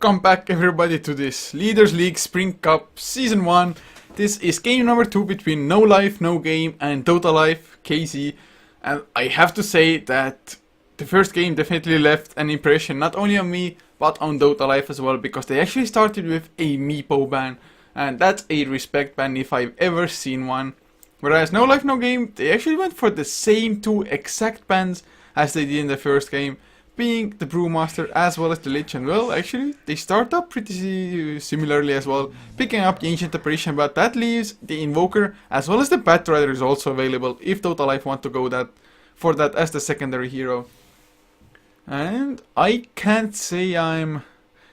Welcome back everybody to this Leaders League Spring Cup Season 1. This is game number 2 between No Life, No Game and Dota Life, KZ. And I have to say that the first game definitely left an impression not only on me, but on Dota Life as well, because they actually started with a Meepo ban. And that's a respect ban if I've ever seen one. Whereas No Life, No Game, they actually went for the same two exact bans as they did in the first game, being the Brewmaster as well as the Lich. And well, actually, they start up pretty similarly as well, picking up the Ancient Apparition, but that leaves the Invoker as well as the Batrider is also available if Dota Life want to go for that as the secondary hero. And I can't say I'm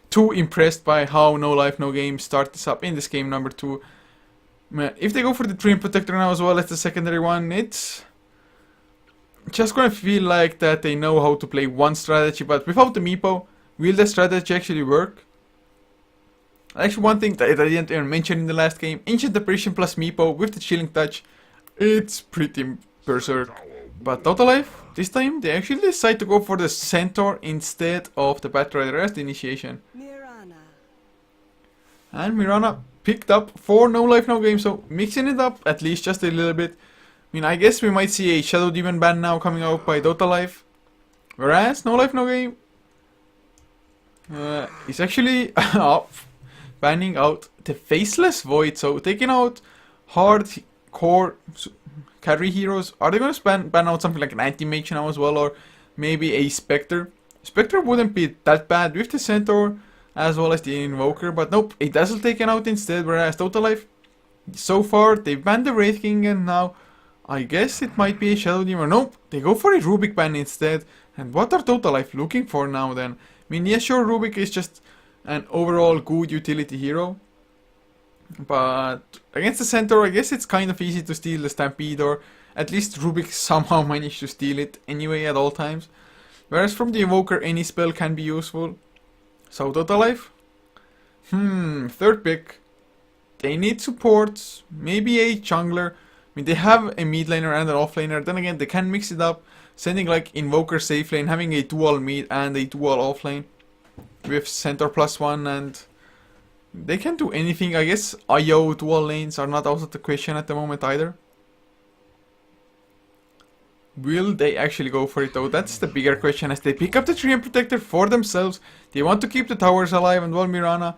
too impressed by how No Life No Game start this up in this game number 2. If they go for the Treant Protector now as well as the secondary one, it's just gonna feel like that they know how to play one strategy, but without the Meepo, will the strategy actually work? Actually, one thing that I didn't even mention in the last game, Ancient Apparition plus Meepo with the Chilling Touch, it's pretty berserk. But Dota Life, this time, they actually decide to go for the Centaur instead of the Batrider as the initiation. And Mirana picked up for No Life No Game, so mixing it up at least just a little bit. I mean, I guess we might see a Shadow Demon ban now coming out by Dota Life. Whereas No Life No Game is actually banning out the Faceless Void. So taking out hardcore carry heroes. Are they going to ban out something like an Anti-Mage now as well? Or maybe a Spectre? Spectre wouldn't be that bad with the Centaur as well as the Invoker. But nope, a Dazzle taken out instead. Whereas Dota Life, so far, they've banned the Wraith King and now I guess it might be a Shadow Demon. Nope, they go for a Rubik ban instead. And what are Dota Life looking for now then? I mean, yeah, sure, Rubik is just an overall good utility hero. But against the Centaur, I guess it's kind of easy to steal the Stampede, or at least Rubik somehow managed to steal it anyway at all times. Whereas from the Invoker, any spell can be useful. So Dota Life? Third pick. They need supports, maybe a jungler. I mean, they have a mid laner and an off laner. Then again, they can mix it up, sending like Invoker safe lane, having a dual mid and a dual off lane with Centaur +1, and they can do anything. I guess IO dual lanes are not out of the question at the moment either. Will they actually go for it though? That's the bigger question, as they pick up the Treant Protector for themselves. They want to keep the towers alive, and well, Mirana,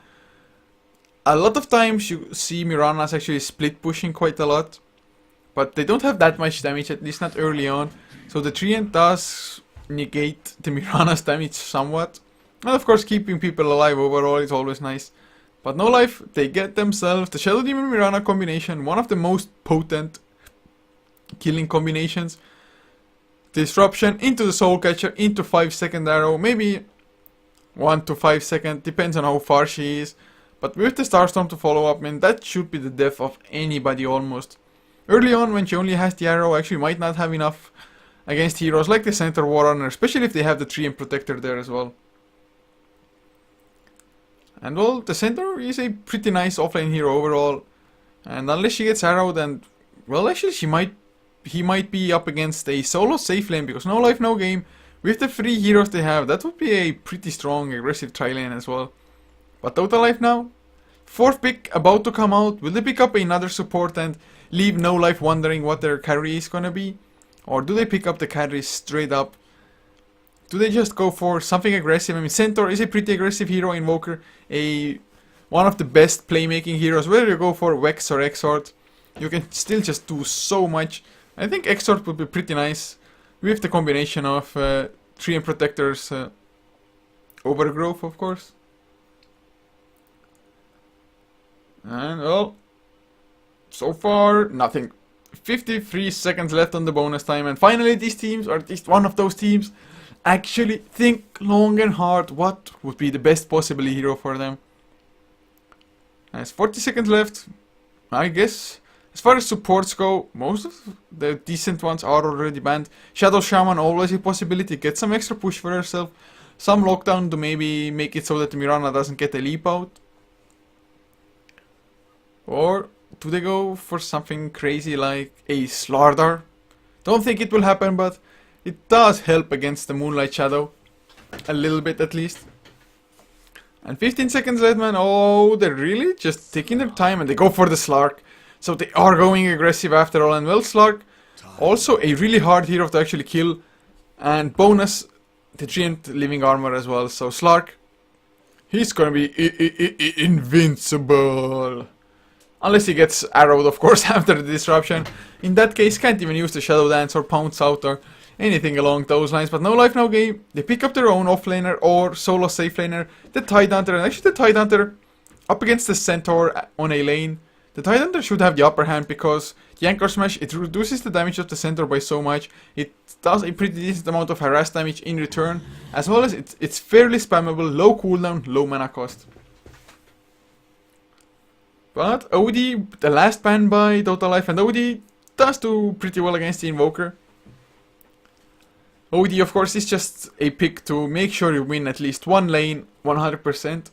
a lot of times you see Mirana's actually split pushing quite a lot. But they don't have that much damage, at least not early on. So the Treant does negate the Mirana's damage somewhat. And of course, keeping people alive overall is always nice. But No Life, they get themselves the Shadow Demon Mirana combination, one of the most potent killing combinations. Disruption into the Soul Catcher, into 5-second arrow, maybe 1 to 5 second, depends on how far she is. But with the Starstorm to follow up, man, that should be the death of anybody almost. Early on, when she only has the arrow, actually might not have enough against heroes like the Centaur Warrunner, especially if they have the Treant Protector there as well. And well, the Centaur is a pretty nice offlane hero overall. And unless she gets arrowed, and well, actually he might be up against a solo safe lane, because No Life No Game, with the 3 heroes they have, that would be a pretty strong aggressive tri-lane as well. But Dota Life now, 4th pick about to come out. Will they pick up another support and leave No Life wondering what their carry is gonna be? Or do they pick up the carry straight up? Do they just go for something aggressive? I mean, Centaur is a pretty aggressive hero, Invoker, one of the best playmaking heroes. Whether you go for Vex or Exort, you can still just do so much. I think Exort would be pretty nice with the combination of Treant Protector's Overgrowth, of course. And well, so far nothing. 53 seconds left on the bonus time, and finally these teams, or at least one of those teams, actually think long and hard what would be the best possible hero for them. There's 40 seconds left. I guess as far as supports go, most of the decent ones are already banned. Shadow Shaman, always a possibility, get some extra push for herself, some lockdown to maybe make it so that Mirana doesn't get a leap out. Or do they go for something crazy like a Slardar? Don't think it will happen, but it does help against the Moonlight Shadow. A little bit at least. And 15 seconds left, man. Oh, they're really just taking their time and they go for the Slark. So they are going aggressive after all. And well, Slark, also a really hard hero to actually kill. And bonus, the Giant Living Armor as well. So Slark, he's gonna be invincible. Unless he gets arrowed, of course, after the disruption. In that case, can't even use the Shadow Dance or Pounce Out or anything along those lines. But no life, no game. They pick up their own offlaner or solo safe laner, the Tidehunter. And actually the Tidehunter up against the Centaur on a lane. The Tidehunter should have the upper hand because the Anchor Smash, it reduces the damage of the Centaur by so much. It does a pretty decent amount of harass damage in return. As well as it's fairly spammable, low cooldown, low mana cost. But OD, the last ban by Dota Life, and OD does do pretty well against the Invoker. OD, of course, is just a pick to make sure you win at least one lane 100%.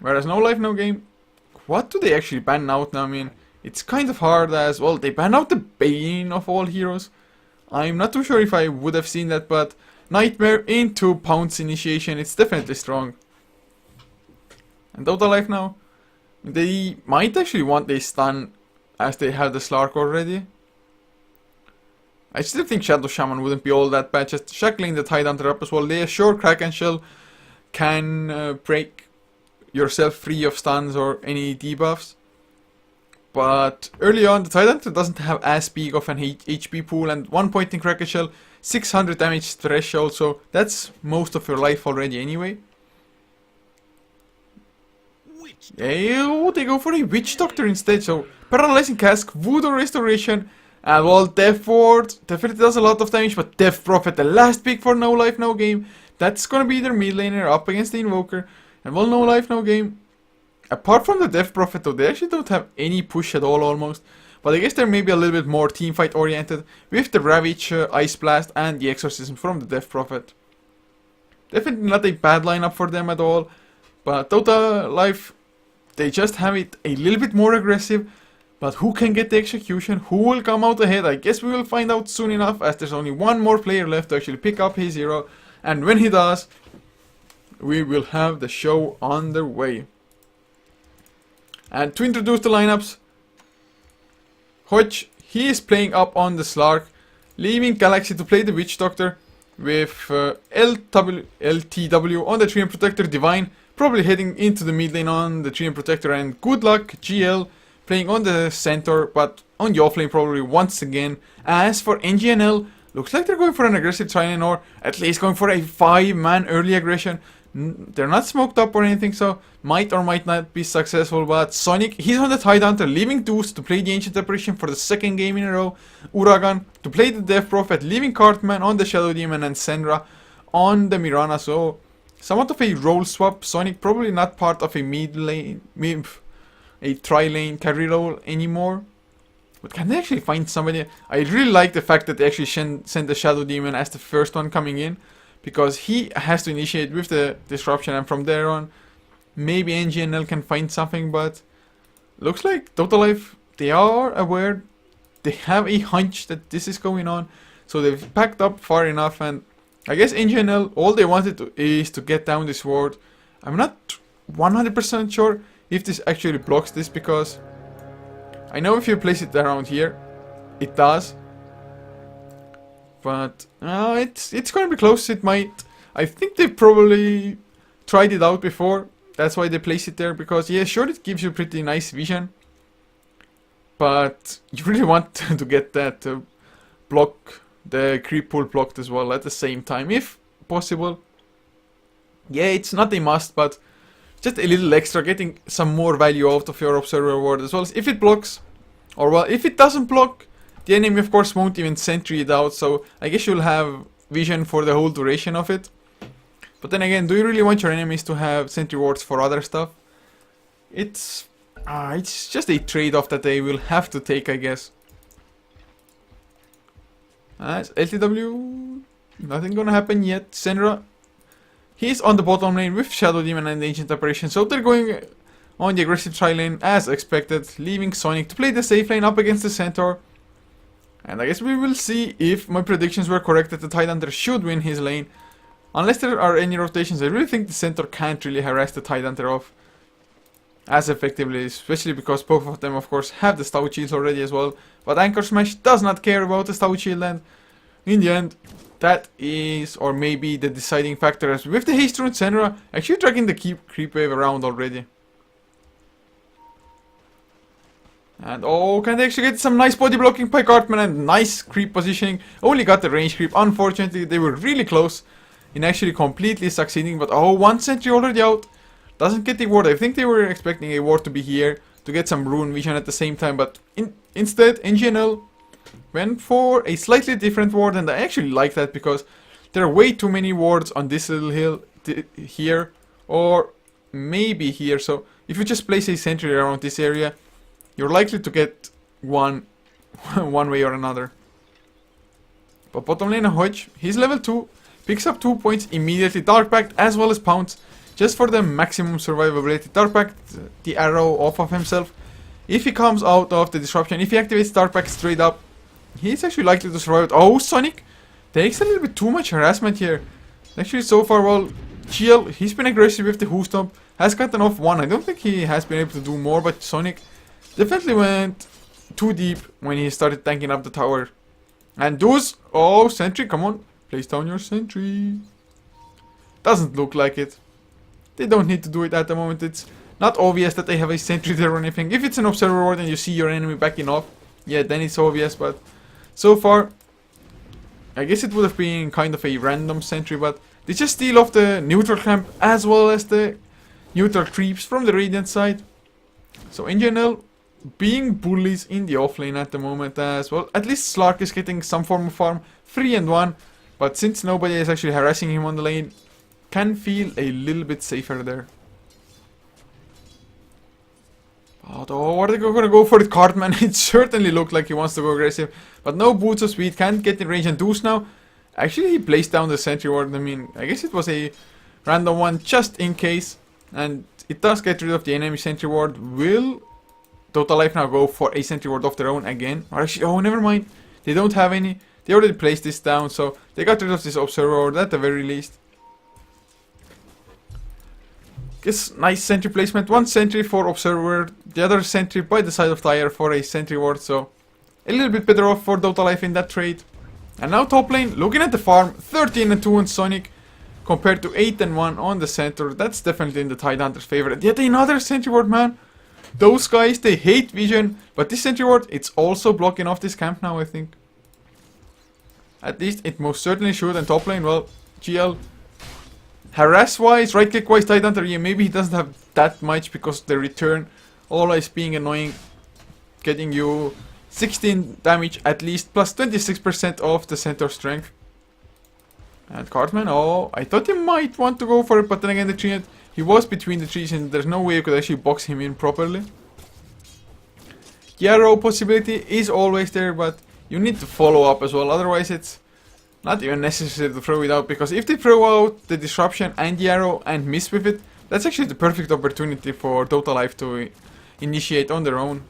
Whereas No Life, No Game, what do they actually ban out now? I mean, it's kind of hard as well. They ban out the Bane of all heroes. I'm not too sure if I would have seen that, but Nightmare into Pounce Initiation, it's definitely strong. And Dota Life now, they might actually want a stun as they have the Slark already. I still think Shadow Shaman wouldn't be all that bad, just shackling the Tidehunter up as well. They assure Kraken Shell can break yourself free of stuns or any debuffs. But early on, the Tidehunter doesn't have as big of an HP pool, and 1 point in Kraken Shell, 600 damage threshold, so that's most of your life already anyway. Oh, they go for a Witch Doctor instead, so Paralyzing Cask, Voodoo Restoration, and well, Death Ward definitely does a lot of damage, but Death Prophet, the last pick for No Life, No Game, that's gonna be their mid laner up against the Invoker, and well, No Life, No Game. Apart from the Death Prophet though, they actually don't have any push at all almost, but I guess they're maybe a little bit more teamfight oriented with the Ravage, Ice Blast, and the Exorcism from the Death Prophet. Definitely not a bad lineup for them at all, but Dota Life, they just have it a little bit more aggressive, but who can get the execution? Who will come out ahead? I guess we will find out soon enough, as there's only one more player left to actually pick up his hero, and when he does, we will have the show on the way. And to introduce the lineups, Hodge, he is playing up on the Slark, leaving Galaxy to play the Witch Doctor with LTW on the Treant Protector, Divine probably heading into the mid lane on the Treant Protector, and Good Luck GL playing on the Centaur, but on the offlane probably once again. As for NGNL, looks like they're going for an aggressive try-in, or at least going for a 5-man early aggression. They're not smoked up or anything, so might or might not be successful. But Sonic, he's on the Tidehunter, leaving Deuce to play the Ancient Apparition for the second game in a row. Uragan to play the Death Prophet, leaving Cartman on the Shadow Demon, and Senra on the Mirana. So somewhat of a role swap. Sonic probably not part of a mid lane, a tri-lane carry role anymore. But can they actually find somebody? I really like the fact that they actually send the Shadow Demon as the first one coming in, because he has to initiate with the disruption, and from there on, maybe NGNL can find something. But looks like Dota Life, they are aware, they have a hunch that this is going on, so they've packed up far enough. And I guess NGNL, all they wanted is to get down this ward. I'm not 100% sure if this actually blocks this, because I know if you place it around here, it does. But it's going to be close. It might. I think they've probably tried it out before. That's why they place it there, because yeah, sure, it gives you pretty nice vision, but you really want to get that block, the creep pool blocked as well at the same time, if possible. Yeah, it's not a must, but just a little extra, getting some more value out of your Observer Ward, as well as if it blocks, or well, if it doesn't block, the enemy of course won't even sentry it out, so I guess you'll have vision for the whole duration of it. But then again, do you really want your enemies to have sentry wards for other stuff? It's just a trade-off that they will have to take, I guess. LTW, nothing gonna happen yet. Senra, he's on the bottom lane with Shadow Demon and Ancient Apparition, so they're going on the aggressive tri-lane as expected, leaving Sonic to play the safe lane up against the Centaur. And I guess we will see if my predictions were correct, that the Tidehunter should win his lane. unless there are any rotations, I really think the center can't really harass the Tidehunter off as effectively, especially because both of them of course have the stout shields already as well. But Anchor Smash does not care about the stout shield, and in the end that is, or maybe the deciding factor, as with the haste rune Senra actually dragging the creep wave around already. And oh, can they actually get some nice body blocking by Cartman and nice creep positioning? Only got the range creep. Unfortunately, they were really close in actually completely succeeding. But oh, one sentry already out. Doesn't get the ward. I think they were expecting a ward to be here to get some rune vision at the same time. But instead, NGNL went for a slightly different ward. And I actually like that because there are way too many wards on this little hill here. Or maybe here. So if you just place a sentry around this area, you're likely to get one way or another. But bottom lane Hodge, he's level 2, picks up 2 points immediately, Dark Pact as well as Pounce, just for the maximum survivability. Dark Pact, the arrow off of himself. If he comes out of the disruption, if he activates Dark Pact straight up, he's actually likely to survive it. Oh, Sonic takes a little bit too much harassment here. Actually, so far, well, Chiel, he's been aggressive with the Who Stomp, has gotten off one. I don't think he has been able to do more, but Sonic definitely went too deep when he started tanking up the tower. And those, oh, sentry, come on, place down your sentry. Doesn't look like it. They don't need to do it at the moment. It's not obvious that they have a sentry there or anything. If it's an observer ward and you see your enemy backing off, yeah, then it's obvious. But so far, I guess it would have been kind of a random sentry, but they just steal off the neutral camp as well as the neutral creeps from the Radiant side. So NGNL being bullies in the offlane at the moment as well. At least Slark is getting some form of farm, 3 and 1. But since nobody is actually harassing him on the lane, can feel a little bit safer there. But oh, are they gonna go for it, Cartman? It certainly looked like he wants to go aggressive. But no boots of speed, can't get in range and Deuce now. Actually, he placed down the sentry ward. I mean, I guess it was a random one just in case. And it does get rid of the enemy sentry ward. Will Dota Life now go for a sentry ward of their own again? Or actually, oh, never mind. They don't have any. They already placed this down, so they got rid of this observer ward at the very least. Guess nice sentry placement. One sentry for observer, the other sentry by the side of Tyre for a sentry ward, so a little bit better off for Dota Life in that trade. And now top lane, looking at the farm, 13 and 2 on Sonic compared to 8 and 1 on the center. That's definitely in the Tidehunter's favor. And yet another sentry ward, man. Those guys, they hate vision, but this sentry ward, it's also blocking off this camp now, I think. At least it most certainly should. And top lane, well, GL, harass-wise, right-click-wise, Tidehunter, yeah, maybe he doesn't have that much because the return always being annoying, getting you 16 damage at least, plus 26% of the center strength. And Cartman, oh, I thought he might want to go for it, but then again, the tree, he was between the trees and there's no way you could actually box him in properly. The arrow possibility is always there, but you need to follow up as well, otherwise it's not even necessary to throw it out, because if they throw out the disruption and the arrow and miss with it, that's actually the perfect opportunity for Dota Life to initiate on their own.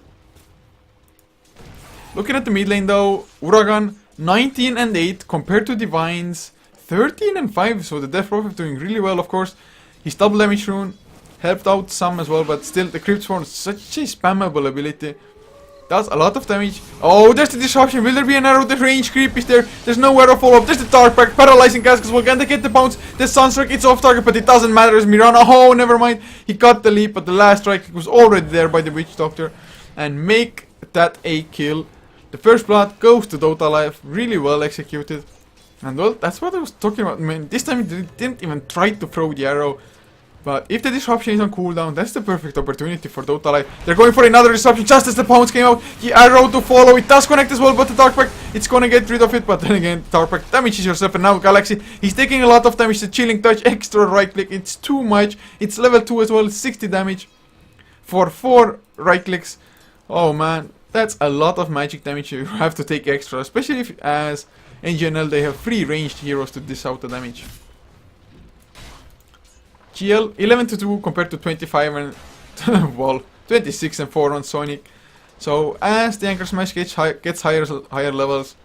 Looking at the mid lane though, Uragan 19 and 8 compared to Divine's 13 and 5, so the Death Prophet doing really well, of course. His double damage rune helped out some as well, but still the Crypt Swarm is such a spammable ability. Does a lot of damage. Oh, there's the disruption. Will there be an arrow? The range creep is there. There's no arrow follow up. There's the Dark Pact. Paralyzing Cask as well. Can they get the bounce? The Sunstrike, it's off target, but it doesn't matter as Mirana. Oh, never mind. He got the leap, but the last strike was already there by the Witch Doctor. And make that a kill. The first blood goes to Dota Life. Really well executed. And well, that's what I was talking about. I mean, this time they didn't even try to throw the arrow. But if the disruption is on cooldown, that's the perfect opportunity for Dota Life. They're going for another disruption just as the pounce came out. The arrow to follow. It does connect as well, but the Dark Pact, it's gonna get rid of it. But then again, Dark Pact damages yourself. And now Galaxy, he's taking a lot of damage. The Chilling Touch, extra right click. It's too much. It's level 2 as well, 60 damage for 4 right clicks. Oh man, that's a lot of magic damage you have to take extra. Especially if, as NGNL, they have 3 ranged heroes to dish out the damage. GL 11 to 2 compared to 25 and well, 26 and 4 on Sonic. So as the Anchor Smash gets higher levels,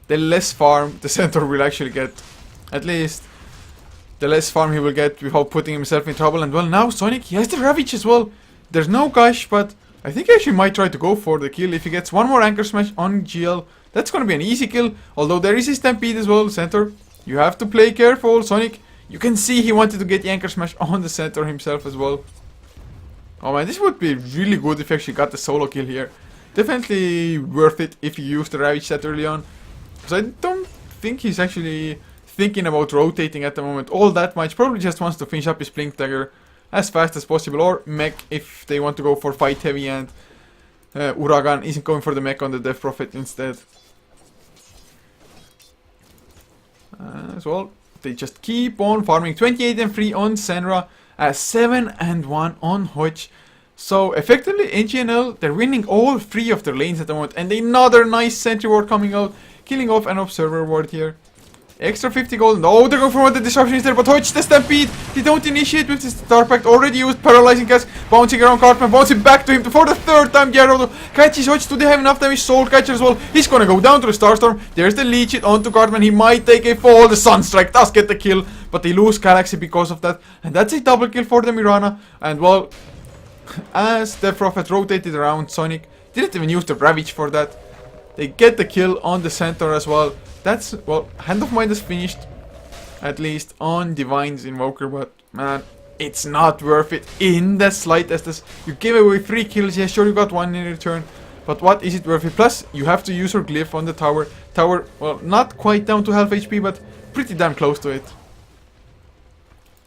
the less farm the center will actually get. At least the less farm he will get without putting himself in trouble. And well, now Sonic, he has the Ravage as well. There's no Gush, but I think he actually might try to go for the kill. If he gets one more Anchor Smash on GL, that's gonna be an easy kill. Although there is a Stampede as well, center. You have to play careful, Sonic. You can see he wanted to get the Anchor Smash on the center himself as well. Oh man, this would be really good if he actually got the solo kill here. Definitely worth it if you use the Ravage that early on. Because I don't think he's actually thinking about rotating at the moment all that much. Probably just wants to finish up his Blink Dagger as fast as possible. Or mech if they want to go for fight heavy and Uragan isn't going for the mech on the Death Prophet instead. As well, they just keep on farming. 28 and 3 on Senra, 7 and 1 on Hodge. So effectively, NGNL, they're winning all 3 of their lanes at the moment. And another nice sentry ward coming out, killing off an observer ward here. Extra 50 gold. No, they're going for what the disruption is there, but Hodge the Stampede. They don't initiate with this Star Pact. Already used Paralyzing Cast, bouncing around Cartman, bouncing back to him for the 3rd time. The arrow catches Hodge. Do they have enough damage? Soul Catcher as well. He's gonna go down to the Starstorm. There's the leech it onto Cartman. He might take a fall. The Sunstrike does get the kill, but they lose Galaxy because of that. And that's a double kill for the Mirana. And well, as the Prophet rotated around Sonic, didn't even use the Ravage for that. They get the kill on the center as well. That's, well, Hand of Midas finished, at least on Divine's Invoker, but man, it's not worth it in the slightest. You gave away 3 kills, yeah, sure you got 1 in return, but what is it worth it? Plus, you have to use your glyph on the tower. Tower, well, not quite down to half HP, but pretty damn close to it.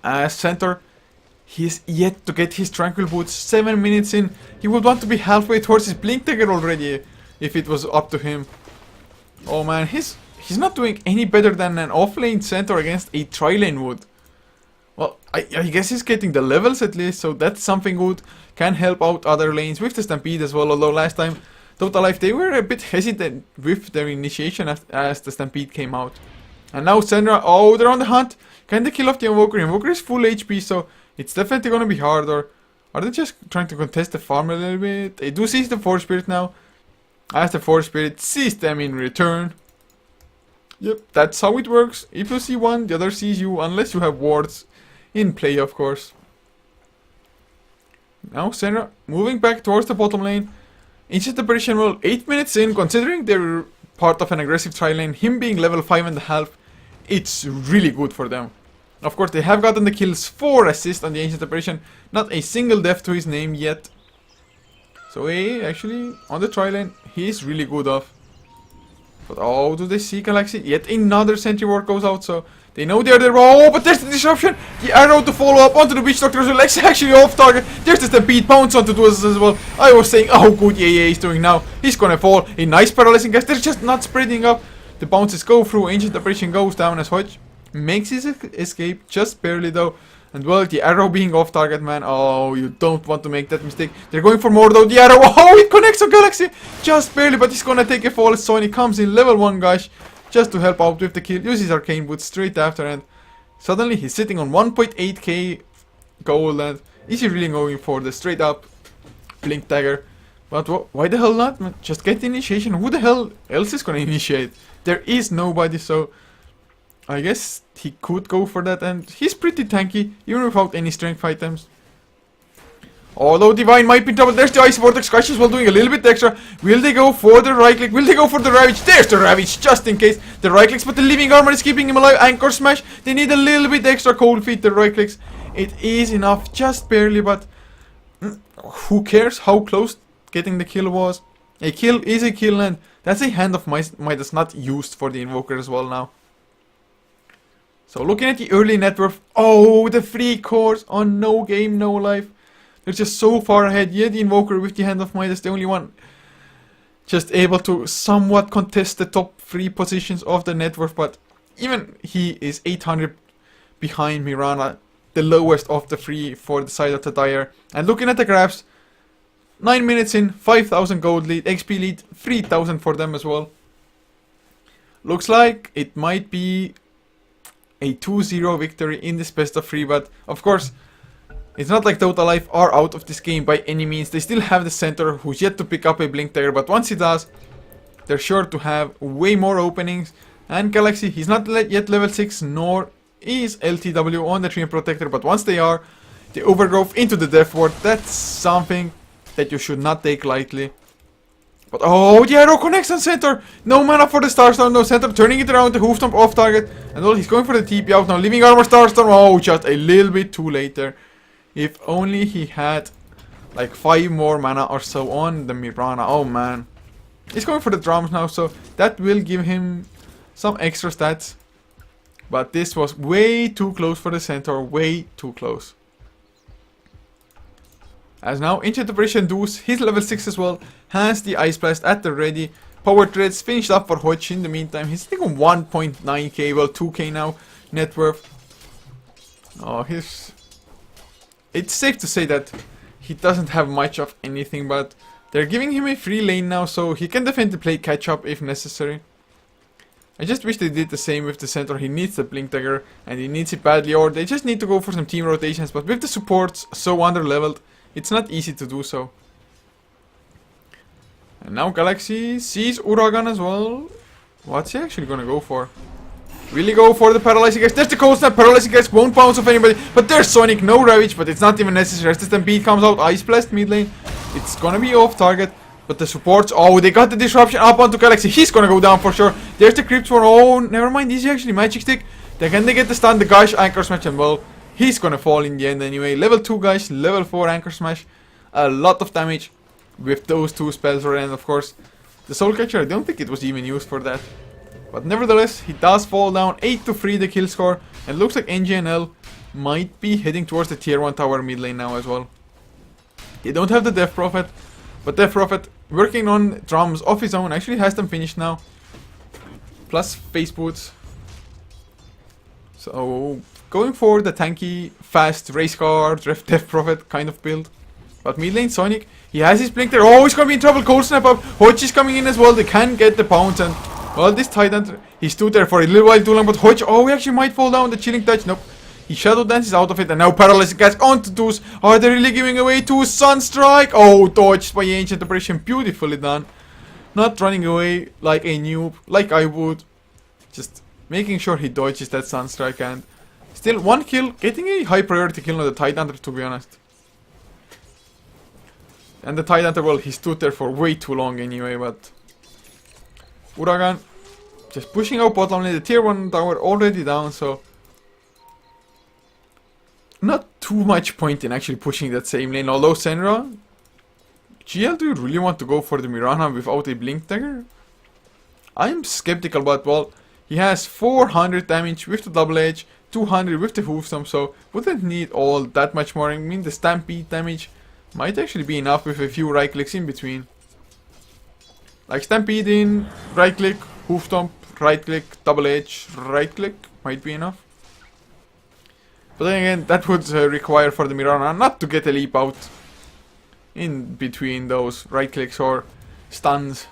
As center, he's yet to get his Tranquil Boots. 7 minutes in, he would want to be halfway towards his Blink Dagger already, if it was up to him. Oh man, he's not doing any better than an off-lane center against a tri-lane would. Well, I guess he's getting the levels at least, so that's something good. Can help out other lanes with the Stampede as well, although last time, Dota Life, they were a bit hesitant with their initiation as the Stampede came out. And now Senra, oh, they're on the hunt. Can they kill off the Invoker? Invoker is full HP, so it's definitely gonna be harder. Are they just trying to contest the farm a little bit? They do seize the Force Spirit now, as the Force Spirit sees them in return. Yep, that's how it works. If you see one, the other sees you, unless you have wards in play, of course. Now Senra moving back towards the bottom lane. Ancient Apparition, well, 8 minutes in, considering they're part of an aggressive tri-lane, him being level 5.5, it's really good for them. Of course, they have gotten the kills, 4 assists on the Ancient Apparition, not a single death to his name yet. So he actually, on the tri-lane, he is really good off. But oh, do they see Galaxy? Yet another sentry ward goes out, so they know they're there. Oh, but there's the disruption. The arrow to follow up onto the Witch Doctor. So Lex actually off target. There's the Stampede bounce onto us as well. I was saying, oh, good, yeah, he's doing now. He's gonna fall. A nice paralyzing cast. They're just not spreading up. The bounces go through. Ancient Apparition goes down as Hodge makes his escape, just barely though. And well, the arrow being off target, man. Oh, you don't want to make that mistake. They're going for more though. The arrow, oh, it connects on Galaxy. Just barely, but he's gonna take a fall as Sony comes in level 1 guys, just to help out with the kill. Uses Arcane Boots straight after, and suddenly he's sitting on 1.8k gold. And is he really going for the straight up Blink Dagger? But why the hell not, man? Just get the initiation. Who the hell else is gonna initiate? There is nobody, so I guess he could go for that, and he's pretty tanky, even without any strength items. Although Divine might be in trouble. There's the Ice Vortex Crushes while doing a little bit extra. Will they go for the right click? Will they go for the Ravage? There's the Ravage, just in case. The right clicks, but the Living Armor is keeping him alive. Anchor Smash. They need a little bit extra cold feet, the right clicks. It is enough, just barely, but who cares how close getting the kill was? A kill is a kill, and that's a Hand of Midas not used for the Invoker as well now. So looking at the early net worth, oh, the 3 cores on No Game, No Life. They're just so far ahead. Yeah, the Invoker with the Hand of Midas, the only one just able to somewhat contest the top 3 positions of the net worth, but even he is 800 behind Mirana, the lowest of the 3 for the side of the Dire. And looking at the graphs, 9 minutes in, 5,000 gold lead, XP lead, 3,000 for them as well. Looks like it might be a 2-0 victory in this best of 3, but of course it's not like Dota Life are out of this game by any means. They still have the center who's yet to pick up a Blink Dagger, but once he does, they're sure to have way more openings. And Galaxy, he's not yet level 6, nor is LTW on the Treant Protector, but once they are, the overgrowth into the Death Ward, that's something that you should not take lightly. But oh, the arrow connects on center. No mana for the Starstorm, no center, turning it around, the Hoofstomp off target. And well, he's going for the TP out now, leaving armor Starstorm. Oh, just a little bit too late there. If only he had like 5 more mana or so on the Mirana. Oh man. He's going for the drums now, so that will give him some extra stats. But this was way too close for the centaur, way too close. As now, Ancient Operation Deuce, he's level 6 as well, has the Ice Blast at the ready. Power Threads finished up for Hodge in the meantime. He's sitting on 1.9k, well 2k now, net worth. Oh, it's safe to say that he doesn't have much of anything, but they're giving him a free lane now, so he can definitely play catch up if necessary. I just wish they did the same with the centaur. He needs the Blink Dagger, and he needs it badly, or they just need to go for some team rotations, but with the supports so under-leveled, it's not easy to do so. And now Galaxy sees Uragan as well. What's he actually gonna go for? Really go for the Paralyzing Guys. There's the Cold Snap. Paralyzing Guys won't bounce off anybody. But there's Sonic. No Ravage, but it's not even necessary. As the Stampede comes out, Ice Blast mid lane. It's gonna be off target. But the supports, oh, they got the disruption up onto Galaxy. He's gonna go down for sure. There's the Crypt for, oh, never mind. Is he actually Magic Stick? Then they get the stun. The Gush Anchor Smash, and well, he's gonna fall in the end anyway. Level 2 Gush, level 4 Anchor Smash. A lot of damage with those 2 spells, and of course, the Soul Catcher, I don't think it was even used for that. But nevertheless, he does fall down. 8-3 the kill score. And looks like NGNL might be heading towards the tier 1 tower mid lane now as well. They don't have the Death Prophet, but Death Prophet, working on drums of his own, actually has them finished now. Plus face boots. So, going for the tanky, fast race car, Death Prophet kind of build. But mid lane Sonic, he has his blink there. Oh, he's gonna be in trouble. Cold Snap up. Hodge is coming in as well. They can get the pounce, and well, this Titan, he stood there for a little while too long, but Hodge, oh, he actually might fall down. The Chilling Touch, nope. He Shadow Dances out of it, and now Paralyzing Guys onto Deuce. Are they really giving away to Sunstrike? Oh, dodged by Ancient Operation. Beautifully done. Not running away like a noob, like I would. Just making sure he dodges that Sunstrike, and still 1 kill, getting a high priority kill on the Titan, to be honest. And the Titan, well, he stood there for way too long anyway, but Uragan just pushing out bottom lane. The tier 1 tower already down, so not too much point in actually pushing that same lane. Although Senra, GL, do you really want to go for the Mirana without a Blink Dagger? I'm skeptical, but well, he has 400 damage with the double edge, 200 with the Hoofstomp, so wouldn't need all that much more. I mean, the Stampede damage might actually be enough with a few right clicks in between. Like Stampede in, right click, Hoofstomp, right click, double edge, right click, might be enough. But then again, that would require for the Mirana not to get a leap out in between those right clicks or stuns.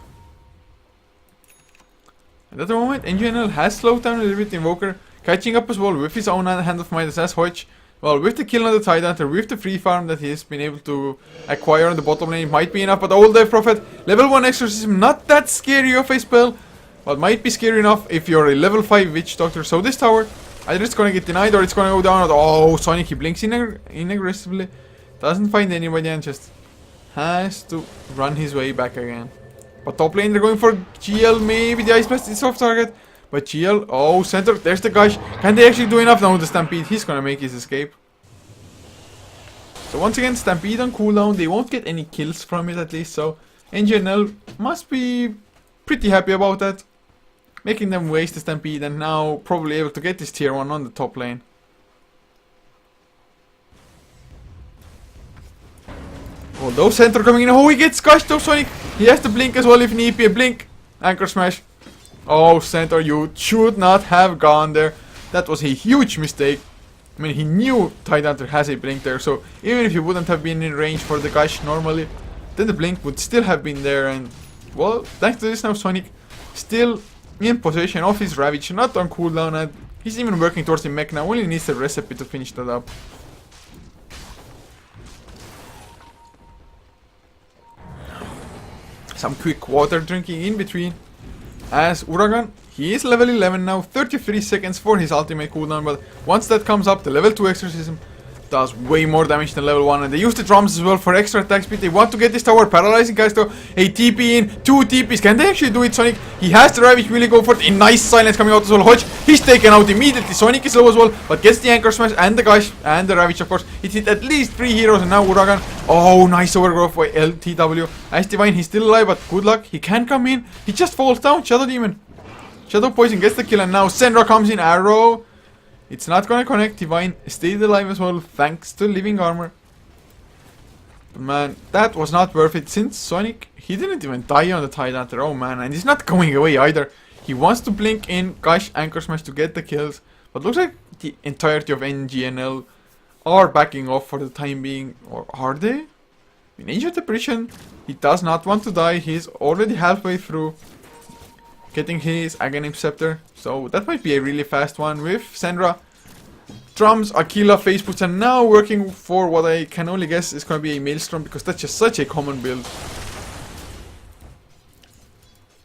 And at the moment, NGNL has slowed down a little bit. Invoker catching up as well with his own Hand of Midas as Hodge. Well, with the kill on the Tidehunter, with the free farm that he's been able to acquire on the bottom lane, might be enough. But Old Death Prophet, level 1 Exorcism, not that scary of a spell, but might be scary enough if you're a level 5 Witch Doctor. So this tower, either it's gonna get denied or it's gonna go down. Oh, Sonic, he blinks in aggressively, doesn't find anybody and just has to run his way back again. But top lane, they're going for GL, maybe the Ice Blast is off target. But GL, oh, center, there's the Gush. Can they actually do enough now with the Stampede? He's gonna make his escape. So once again, Stampede on cooldown. They won't get any kills from it at least. So NGNL must be pretty happy about that. Making them waste the Stampede and now probably able to get this tier 1 on the top lane. Although center coming in. Oh, he gets Gushed though, Sonic. He has the blink as well if need be. A blink. Anchor Smash. Oh, center, you should not have gone there. That was a huge mistake. I mean, he knew Tidehunter has a blink there, so even if he wouldn't have been in range for the Gush normally, then the blink would still have been there. And well, thanks to this now, Sonic still in possession of his Ravage, not on cooldown, and he's even working towards the mech now. Only needs a recipe to finish that up. Some quick water drinking in between. As Uragan, He is level 11 now, 33 seconds for his ultimate cooldown, but once that comes up, the level 2 exorcism does way more damage than level 1, and they use the drums as well for extra attack speed. They want to get this tower paralyzing, guys, though. A TP in, 2 TPs. Can they actually do it, Sonic? He has the Ravage, really go for it. A nice silence coming out as well. Hodge, he's taken out immediately. Sonic is low as well, but gets the anchor smash and the guys and the Ravage, of course. It hit at least 3 heroes, and now Uragan. Oh, nice overgrowth by LTW. Ice Divine, he's still alive, but good luck. He can come in. He just falls down. Shadow Demon. Shadow Poison gets the kill, and now Sandra comes in. Arrow. It's not gonna connect. Divine stayed alive as well, thanks to Living Armor. But man, that was not worth it, since Sonic, he didn't even die on the Tidehunter. Oh man, and he's not going away either. He wants to blink in, Gush, Anchor Smash to get the kills. But looks like the entirety of NGNL are backing off for the time being. Or are they? In Ancient Depression, he does not want to die. He's already halfway through getting his Aghanim Scepter. So that might be a really fast one with Sandra. Drums, Aquila, face puts, and now working for what I can only guess is going to be a Maelstrom, because that's just such a common build.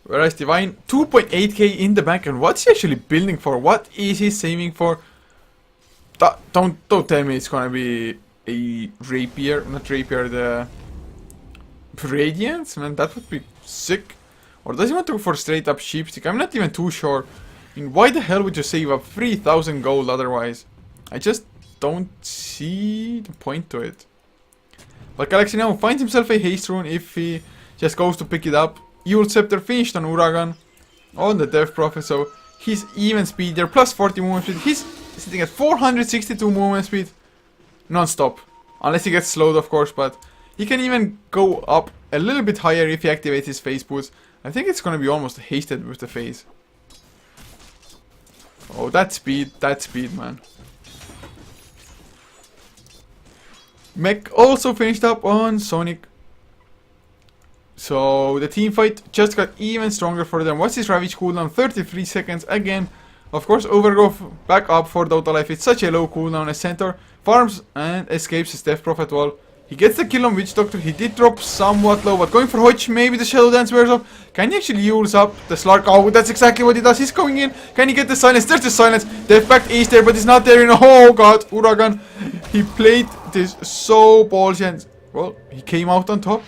Whereas Divine, 2.8k in the bank, and what's he actually building for? What is he saving for? Don't tell me it's going to be a Rapier, not Rapier, the Radiance, man, that would be sick. Or does he want to go for straight up Sheepstick? I'm not even too sure. I mean, why the hell would you save up 3000 gold otherwise? I just don't see the point to it. But Galaxy now finds himself a haste rune if he just goes to pick it up. Yule Scepter finished on Uragan, on the Death Prophet, so he's even speed there, plus 40 movement speed. He's sitting at 462 movement speed, non-stop. Unless he gets slowed, of course, but he can even go up a little bit higher if he activates his phase boots. I think it's gonna be almost hasted with the phase. Oh, that speed, man. Mech also finished up on Sonic. So the team fight just got even stronger for them. What's his Ravage cooldown? 33 seconds again. Of course, Overgrowth back up for Dota Life. It's such a low cooldown as Centaur farms and escapes his Death Prophet wall. He gets the kill on Witch Doctor. He did drop somewhat low, but going for Hodge, maybe the Shadow Dance wears off. Can he actually use up the Slark? Oh, that's exactly what he does. He's going in. Can he get the silence? There's the silence. Death Pact is there, but he's not there. Oh god, Uragan. He played this so ballsy, and well, he came out on top.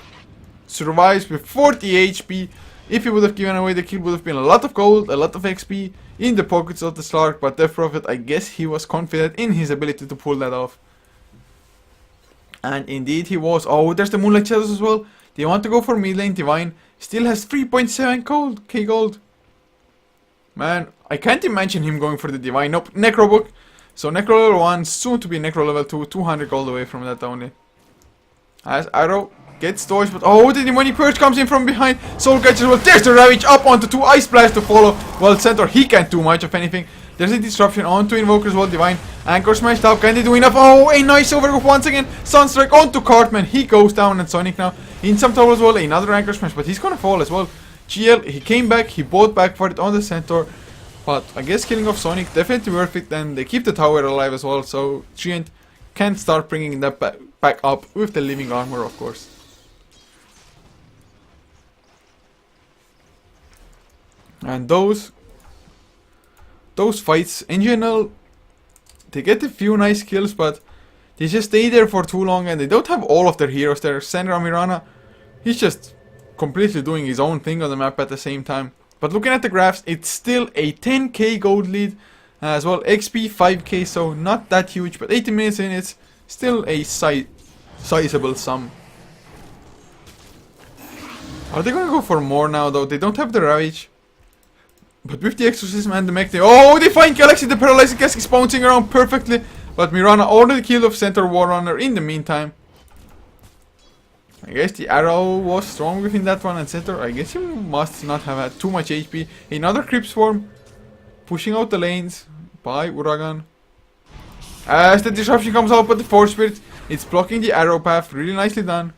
Survives with 40 HP. If he would have given away the kill, would have been a lot of gold, a lot of XP in the pockets of the Slark. But Death Prophet, I guess he was confident in his ability to pull that off. And indeed he was. Oh, there's the Moonlight Shadows as well. They want to go for mid lane. Divine still has 3.7 k gold. Man, I can't imagine him going for the Divine. Nope, Necro Book. So Necro level 1, soon to be Necro level 2, 200 gold away from that only. As Arrow gets dodged, but oh, the Demonic Purge comes in from behind. Soul Catcher as well. There's the Ravage up onto 2. Ice Blast to follow. Well, Centaur, he can't do much of anything. There's a disruption onto Invoker as well. Divine Anchor smashed up. Can they do enough? Oh, a nice overgrowth once again. Sunstrike onto Cartman. He goes down, and Sonic now in some trouble as well. Another Anchor smash, but he's gonna fall as well. GL, he came back. He bought back for it on the Centaur. But I guess killing off Sonic definitely worth it. And they keep the tower alive as well. So Giant can start bringing that back up with the Living Armor, of course. And those fights in general, they get a few nice kills, but they just stay there for too long, and they don't have all of their heroes there. Sandra Mirana, he's just completely doing his own thing on the map at the same time. But looking at the graphs, it's still a 10k gold lead as well. XP 5k, so not that huge, but 80 minutes in, it's still a sizable sum. Are they gonna go for more now though? They don't have the Ravage. But with the Exorcism and the Mech, they find Galaxy. The Paralyzing Cask is bouncing around perfectly. But Mirana already killed off Centaur Warrunner in the meantime. I guess the Arrow was strong within that one, and Centaur, I guess he must not have had too much HP. Another Creep Swarm pushing out the lanes by Uragan. As the disruption comes out, but the Force Spirit, it's blocking the Arrow path. Really nicely done.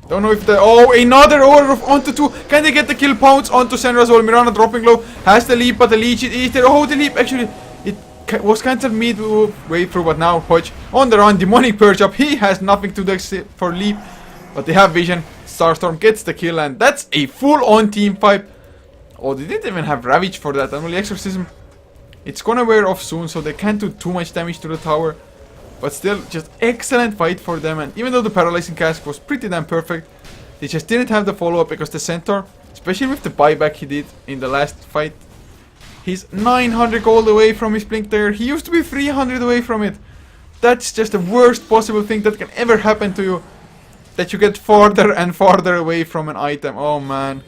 Don't know if the... Oh, another order of onto 2. Can they get the kill? Pounce onto Sandra as well. Mirana dropping low. Has the leap, but the leech is there. Oh, the leap actually... It was cancelled midway through, but now Hodge on the run. Demonic Purge up. He has nothing to do for leap. But they have vision. Starstorm gets the kill, and that's a full-on team fight. Oh, they didn't even have Ravage for that. And well, Exorcism, it's gonna wear off soon, so they can't do too much damage to the tower. But still, just excellent fight for them. And even though the Paralyzing Cask was pretty damn perfect, they just didn't have the follow-up because the Centaur, especially with the buyback he did in the last fight, he's 900 gold away from his Blink Dagger. He used to be 300 away from it. That's just the worst possible thing that can ever happen to you. That you get farther and farther away from an item. Oh man.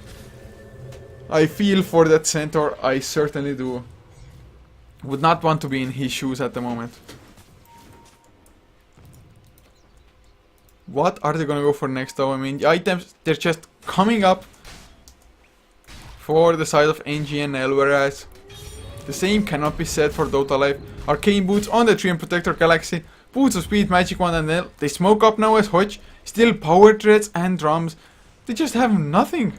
I feel for that Centaur. I certainly do. Would not want to be in his shoes at the moment. What are they gonna go for next though? I mean, the items, they're just coming up for the side of NGNL, whereas the same cannot be said for Dota Life. Arcane Boots on the Tree and Protector Galaxy. Boots of Speed, Magic Wand and Nail. They smoke up now as Hodge. Still Power Threads and Drums. They just have nothing.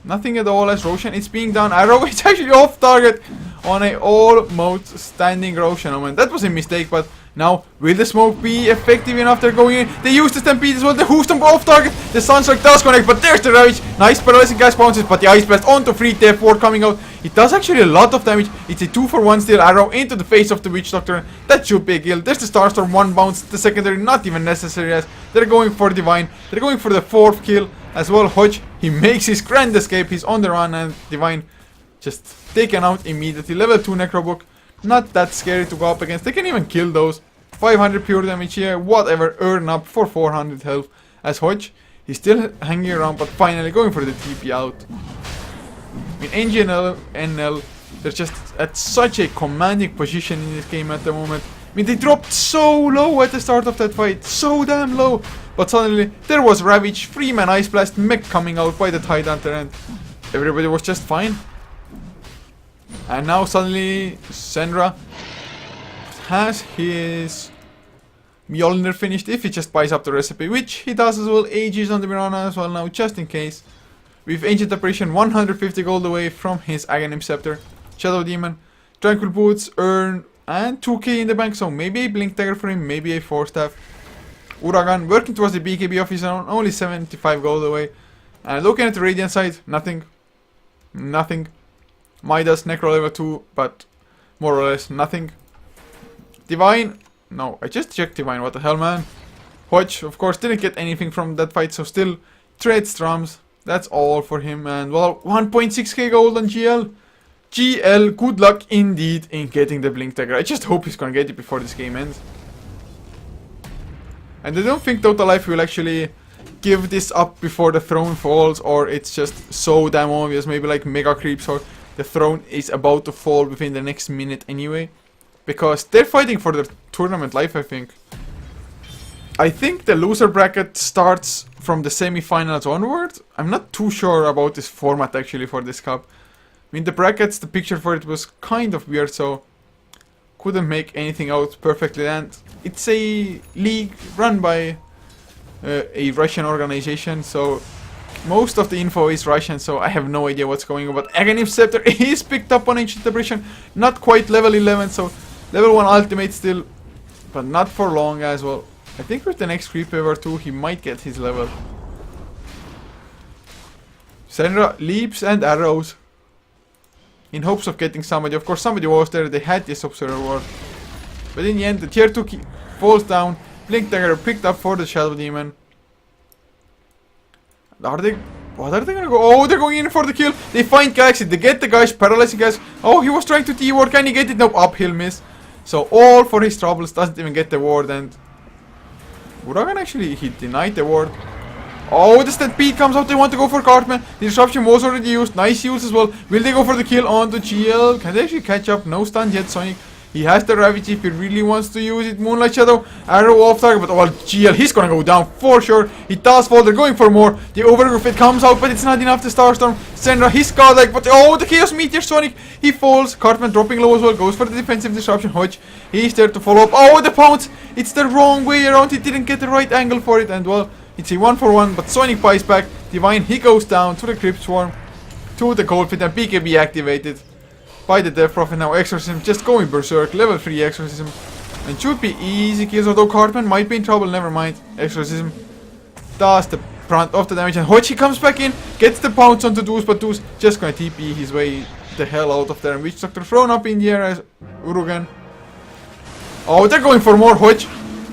Nothing at all as Roshan. It's being down Arrow. It's actually off target on a almost standing Roshan. Oh man, that was a mistake, but now will the smoke be effective enough? They're going in. They use the Stampede as well. The Hoostomp off target. The Sunstrike does connect, but there's the Ravage. Nice Paralyzing Gas bounces, but the Ice Blast onto free Death Ward coming out. It does actually a lot of damage. It's a 2-for-1 steel arrow into the face of the Witch Doctor. That should be a kill. There's the Starstorm, 1 bounce. The secondary not even necessary as they're going for Divine. They're going for the 4th kill as well. Hodge, he makes his grand escape. He's on the run and Divine just taken out immediately. Level 2 Necrobook. Not that scary to go up against. They can even kill those. 500 pure damage here. Whatever. Earn up for 400 health as Hodge. He's still hanging around but finally going for the TP out. I mean, NGNL, NL, they're just at such a commanding position in this game at the moment. I mean, they dropped so low at the start of that fight. So damn low. But suddenly, there was Ravage, 3-man Ice Blast, Mech coming out by the Tidehunter, and everybody was just fine. And now suddenly, Senra has his Mjolnir finished if he just buys up the recipe, which he does as well. Aegis on the Mirana as well now, just in case. With Ancient Apparition, 150 gold away from his Aghanim Scepter. Shadow Demon, Tranquil Boots, Earn, and 2k in the bank, so maybe a Blink Dagger for him, maybe a 4-staff. Uragan working towards the BKB of his own, only 75 gold away. And looking at the Radiant side, nothing. Nothing. Midas, Necro level 2, but more or less nothing. Divine, no, I just checked Divine, what the hell man. Hodge, of course, didn't get anything from that fight, so still trades drums. That's all for him, and well, 1.6k gold on GL. GL, good luck indeed in getting the Blink Dagger. I just hope he's gonna get it before this game ends. And I don't think Dota Life will actually give this up before the throne falls, or it's just so damn obvious. Maybe like Mega Creeps, or the throne is about to fall within the next minute anyway. Because they're fighting for their tournament life, I think. I think the loser bracket starts from the semi-finals onward. I'm not too sure about this format actually for this cup. I mean, the brackets, the picture for it was kind of weird, so couldn't make anything out perfectly. And it's a league run by a Russian organization, so most of the info is Russian, so I have no idea what's going on. But Aghanim Scepter is picked up on Ancient Apparition, not quite level 11, so level 1 ultimate still, but not for long as well. I think with the next creep wave or 2, he might get his level. Senra leaps and arrows in hopes of getting somebody. Of course, somebody was there. They had this Observer Ward. But in the end, the tier 2 falls down. Blink Dagger picked up for the Shadow Demon. Are they... What are they gonna go? Oh, they're going in for the kill. They find Galaxy. They get the guys. Paralyzing guys. Oh, he was trying to T-ward. Can he get it? Nope. Uphill miss. So all for his troubles. Doesn't even get the ward. And Uragan actually, he denied the ward. Oh, the Stampede comes out. They want to go for Cartman. The disruption was already used. Nice use as well. Will they go for the kill onto GL? Can they actually catch up? No stun yet, Sonic. He has the Ravage if he really wants to use it. Moonlight Shadow, arrow off target, but well, GL, he's gonna go down for sure. He does fall, they're going for more. The Overgrowth, it comes out, but it's not enough. The Starstorm, Senra, he's godlike, but oh, the Chaos Meteor Sonic, he falls. Cartman dropping low as well, goes for the defensive disruption. Hodge, he's there to follow up. Oh, the pounce, it's the wrong way around. He didn't get the right angle for it, and well, it's a 1-for-1, but Sonic buys back. Divine, he goes down to the Crypt Swarm, to the Cold Fit, and BKB activated by the Death Prophet. Now Exorcism just going berserk, level 3 Exorcism, and should be easy kills, although Cartman might be in trouble. Never mind, Exorcism does the front of the damage, and Hochi comes back in, gets the pounce onto Deuce, but Deuce just gonna TP his way the hell out of there, and Witch Doctor thrown up in the air as Urugan. Oh, they're going for more Hochi.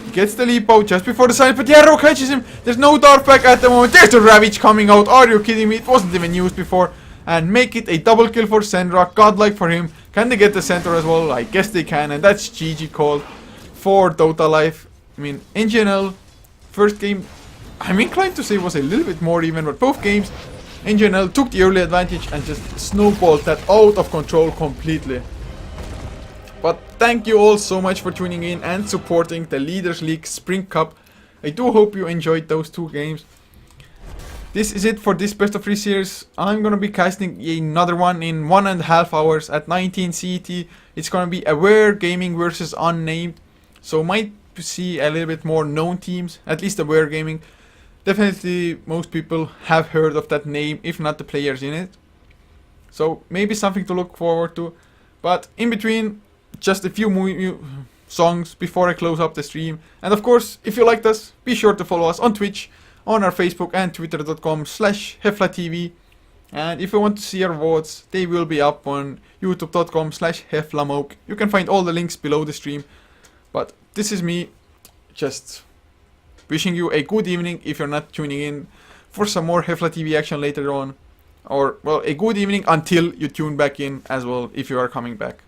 He gets the leap out just before the silence, but the arrow catches him. There's no dart back at the moment. There's the Ravage coming out. Are you kidding me? It wasn't even used before. And make it a double kill for Sendra. Godlike for him. Can they get the center as well? I guess they can, and that's GG call for Dota Life. I mean, in general, first game, I'm inclined to say was a little bit more even, but both games, in general, took the early advantage and just snowballed that out of control completely. But thank you all so much for tuning in and supporting the Leaders League Spring Cup. I do hope you enjoyed those two games. This is it for this best of 3 series. I'm gonna be casting another one in 1.5 hours at 19 CET. It's gonna be Aware Gaming versus Unnamed. So might see a little bit more known teams, at least Aware Gaming. Definitely most people have heard of that name, if not the players in it. So maybe something to look forward to. But in between, just a few songs before I close up the stream. And of course, if you liked us, be sure to follow us on Twitch, on our Facebook and twitter.com/Heflatv. And if you want to see our VODs, they will be up on youtube.com/Heflamoke. You can find all the links below the stream. But this is me just wishing you a good evening if you're not tuning in for some more Heflatv action later on. Or, well, a good evening until you tune back in as well if you are coming back.